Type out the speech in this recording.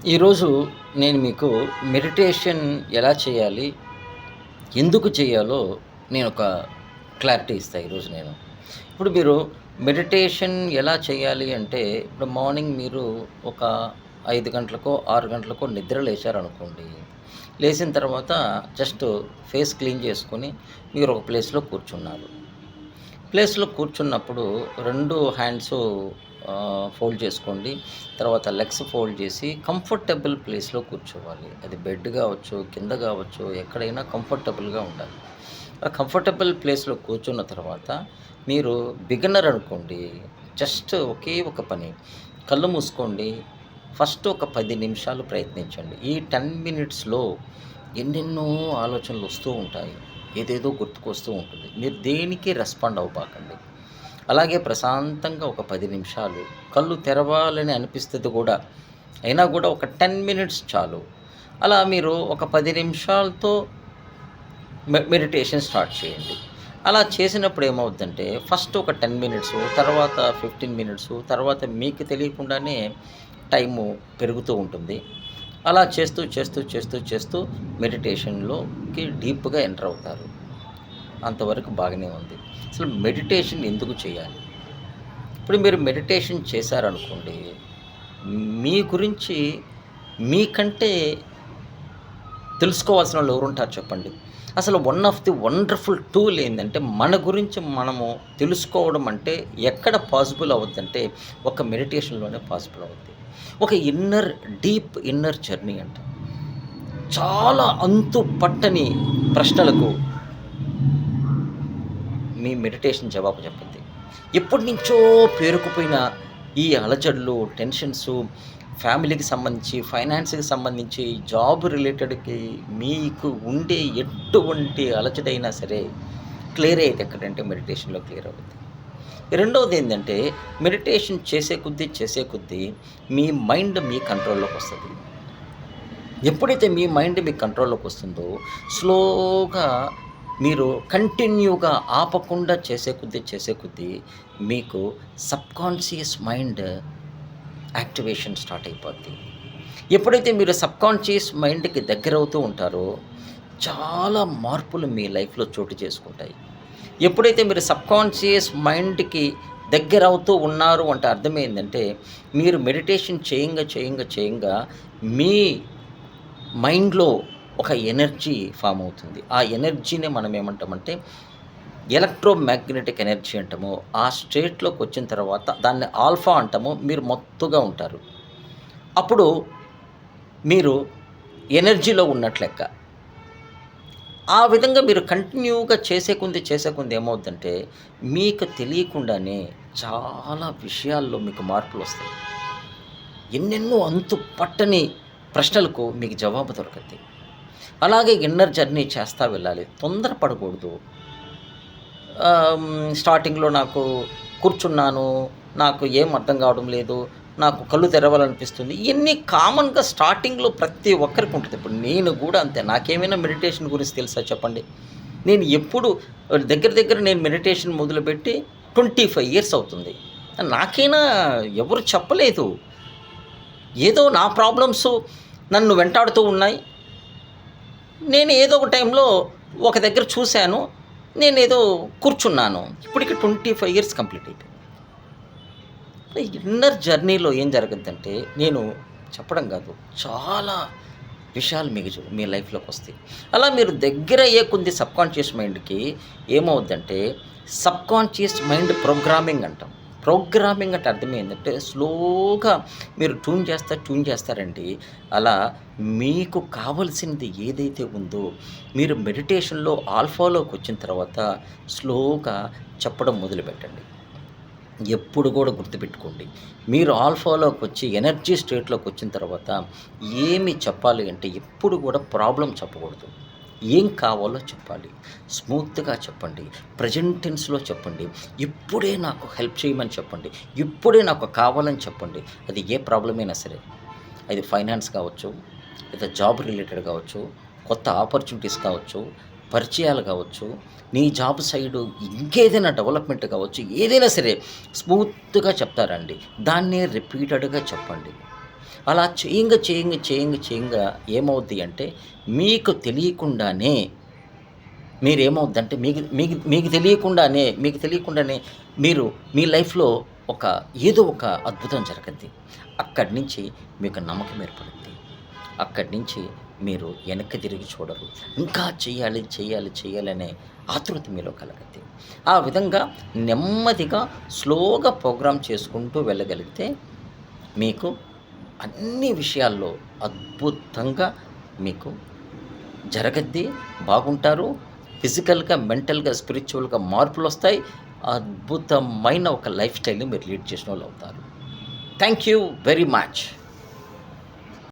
ఈరోజు నేను మీకు మెడిటేషన్ ఎలా చేయాలి? ఎందుకు చేయాలో నేనొక క్లారిటీ ఇస్తా ఈరోజు నేను. ఇప్పుడు మీరు మెడిటేషన్ ఎలా చేయాలి అంటే, ఇప్పుడు మార్నింగ్ మీరు ఒక 5 గంటలకో, 6 గంటలకో నిద్ర లేచారనుకోండి. లేసిన తర్వాత జస్ట్ ఫేస్ క్లీన్ చేసుకొని మీరు ఒక ప్లేస్‌లో కూర్చున్నారు. ప్లేస్‌లో కూర్చున్నప్పుడు 2 హ్యాండ్సు ఫోల్డ్ చేసుకోండి. తర్వాత లెగ్స్ ఫోల్డ్ చేసి కంఫర్టబుల్ ప్లేస్‌లో కూర్చోవాలి. అది బెడ్ గావచ్చు, కింద గావచ్చు, ఎక్కడైనా కంఫర్టబుల్‌గా ఉండాలి. ఆ కంఫర్టబుల్ ప్లేస్‌లో కూర్చున్న తర్వాత మీరు బిగినర్ అనుకోండి. జస్ట్ ఒకే ఒక పని. కళ్ళు మూసుకోండి. ఫస్ట్ ఒక 10 నిమిషాలు ప్రయత్నించండి. ఈ 10 మినిట్స్‌లో ఎన్నెన్నో ఆలోచనలు వస్తూ ఉంటాయి. ఏదేదో గుర్తుకొస్తూ ఉంటుంది. మీరు దేనికి రెస్పాండ్ అవ్వబాకండి. అలాగే ప్రశాంతంగా ఒక 10 నిమిషాలు కళ్ళు తెరవాలని అనిపిస్తది గూడా. అయినా గూడా ఒక 10 మినిట్స్ చాలు. అలా మీరు ఒక 10 నిమిషాలతో మెడిటేషన్ స్టార్ట్ చేయండి. అలా చేసినప్పుడు ఏమవుద్దంటే ఫస్ట్ ఒక 10 మినిట్సు, తర్వాత 15 మినిట్సు, తర్వాత మీకు తెలియకుండానే టైము పెరుగుతూ ఉంటుంది. అలా చేస్తూ, చేస్తూ, చేస్తూ, చేస్తూ మెడిటేషన్‌లోకి డీప్‌గా ఎంటర్ అవుతారు. అంతవరకు బాగానే ఉంది. అసలు మెడిటేషన్ ఎందుకు చేయాలి? ఇప్పుడు మీరు మెడిటేషన్ చేశారనుకోండి, మీ గురించి మీకంటే తెలుసుకోవాల్సినోళ్ళు ఎవరుంటారు చెప్పండి? అసలు one of the wonderful tool ఏందంటే, మన గురించి మనము తెలుసుకోవడం అంటే ఎక్కడ పాసిబుల్ అవుద్దంటే, ఒక మెడిటేషన్‌లోనే పాసిబుల్ అవుద్ది. ఒక డీప్ ఇన్నర్ జర్నీ అంట. చాలా అంతు పట్టని ప్రశ్నలకు మీ మెడిటేషన్ జవాబు చెప్పుద్ది. ఎప్పటినుంచో పేరుకుపోయిన ఈ అలజడులు, టెన్షన్సు, ఫ్యామిలీకి సంబంధించి, ఫైనాన్స్‌కి సంబంధించి, జాబ్ రిలేటెడ్‌కి మీకు ఉండే ఎటువంటి అలజడైనా సరే క్లియర్ అయ్యేది ఎక్కడంటే మెడిటేషన్‌లో క్లియర్ అవుద్ది. రెండోదేంటంటే మెడిటేషన్ చేసే కొద్దీ, చేసే కొద్దీ మీ మైండ్ మీ కంట్రోల్‌లోకొస్తది. ఎప్పుడైతే మీ మైండ్ మీ కంట్రోల్‌లోకొస్తుందో స్లోగా మీరు కంటిన్యూగా ఆపకుండా చేసే కొద్దీ, చేసే కొద్దీ మీకు సబ్‌కాన్షియస్ మైండ్ యాక్టివేషన్ స్టార్ట్ అయిపోద్ది. ఎప్పుడైతే మీరు సబ్‌కాన్షియస్ మైండ్‌కి దగ్గరవుతూ ఉంటారో, చాలా మార్పులు మీ లైఫ్‌లో చోటు చేసుకుంటాయి. ఎప్పుడైతే మీరు సబ్‌కాన్షియస్ మైండ్‌కి దగ్గరవుతూ ఉన్నారు అంటే అర్థమేందంటే, మీరు మెడిటేషన్ చేయంగా, చేయంగా, చేయంగా మీ మైండ్‌లో ఒక ఎనర్జీ ఫార్మ్ అవుతుంది. ఆ ఎనర్జీనే మనం ఏమంటామంటే ఎలక్ట్రోమాగ్నెటిక్ ఎనర్జీ అంటాము. ఆ స్టేట్‌లోకొచ్చిన తర్వాత దాన్ని ఆల్ఫా అంటాము. మీరు మత్తుగా ఉంటారు. అప్పుడు మీరు ఎనర్జీలో ఉన్నట్లు లెక్క. ఆ విధంగా మీరు కంటిన్యూగా చేసే కొంది, చేసే కొంది ఏమవుద్దంటే మీకు తెలియకుండానే చాలా విషయాల్లో మీకు మార్పులొస్తాయి. ఎన్నెన్నో అంతు పట్టని ప్రశ్నలకు మీకు జవాబు దొరకద్ది. అలాగే ఇన్నర్ జర్నీ చేస్తా వెళ్ళాలి. తొందర పడకూడదు. స్టార్టింగ్‌లో నాకు కూర్చున్నాను. నాకు ఏం అర్థం కావడం లేదు. నాకు కళ్ళు తెరవాలనిపిస్తుంది. ఇయన్నీ కామన్‌గా స్టార్టింగ్‌లో ప్రతి ఒక్కరికి ఉంటది. ఇప్పుడు నేను గూడా అంతే. నాకేమైనా మెడిటేషన్ గురించి తెలుసా చెప్పండి? నేను ఎప్పుడు దగ్గర దగ్గర నేను మెడిటేషన్ మొదలుపెట్టి 25 ఇయర్స్ అవుతుంది. నాకైనా ఎవరు చెప్పలేదు. ఏదో నా ప్రాబ్లమ్స్ నన్ను వెంటాడుతూ ఉన్నాయి. నేను ఏదో ఒక టైంలో ఒక దగ్గర చూసాను. నేనేదో కూర్చున్నాను. ఇప్పటికి 25 ఇయర్స్ కంప్లీట్ అయిపోయింది. ఇన్నర్ జర్నీలో ఏం జరగద్దంటే, నేను చెప్పడం కాదు, చాలా విషయాలు మీకు మీ లైఫ్‌లోకొస్తాయి. అలా మీరు దగ్గరయ్యే కొద్ది సబ్‌కాన్షియస్ మైండ్‌కి ఏమవుద్దంటే, సబ్‌కాన్షియస్ మైండ్ ప్రోగ్రామింగ్ అంటాం. ప్రోగ్రామింగ్ అంటే అర్థం ఏందంటే, స్లోగా మీరు ట్యూన్ చేస్తారండి. అలా మీకు కావాల్సింది ఏదైతే ఉందో, మీరు మెడిటేషన్‌లో ఆల్ఫాలోకొచ్చిన తర్వాత స్లోగా చెప్పడం మొదలుపెట్టండి. ఎప్పుడు కూడా గుర్తుపెట్టుకోండి. మీరు ఆల్ఫాలోకొచ్చి ఎనర్జీ స్టేట్‌లోకొచ్చిన తర్వాత ఏమి చెప్పాలి అంటే ఎప్పుడు కూడా ప్రాబ్లమ్ చెప్పకూడదు. ఏం కావాలో చెప్పాలి. స్మూత్‌గా చెప్పండి. ప్రెజెంట్ టెన్స్‌లో చెప్పండి. ఇప్పుడే నాకు హెల్ప్ చేయమని చెప్పండి. ఇప్పుడే నాకు కావాలని చెప్పండి. అది ఏ ప్రాబ్లమ్ అయినా సరే. అది ఫైనాన్స్ కావచ్చు, లేదా జాబ్ రిలేటెడ్ కావచ్చు, కొత్త ఆపర్చునిటీస్ కావచ్చు, పరిచయాలు కావచ్చు, నీ జాబ్ సైడు ఇంకేదైనా డెవలప్‌మెంట్ కావచ్చు, ఏదైనా సరే స్మూత్‌గా చెప్తారండి. దాన్నే రిపీటెడ్‌గా చెప్పండి. అలా చేయంగా ఏమవుద్ది అంటే, మీకు తెలియకుండానే మీరేమవుద్దంటే మీకు తెలియకుండానే మీరు మీ లైఫ్‌లో ఏదో ఒక అద్భుతం జరగద్ది. అక్కడి నుంచి మీకు నమ్మకం ఏర్పడుద్ది. అక్కడి నుంచి మీరు వెనక్కి తిరిగి చూడరు. ఇంకా చేయాలి అనే ఆతృత మీలో కలగద్ది. ఆ విధంగా నెమ్మదిగా స్లోగా ప్రోగ్రామ్ చేసుకుంటూ వెళ్ళగలిగితే మీకు అన్ని విషయాల్లో అద్భుతంగా మీకు జరగద్ది. బాగుంటారు. ఫిజికల్‌గా, మెంటల్‌గా, స్పిరిచ్యువల్‌గా మార్పులొస్తాయి. అద్భుతమైన ఒక లైఫ్ స్టైల్‌ని మీరు లీడ్ చేసినోళ్ళవుతారు. Thank you very much.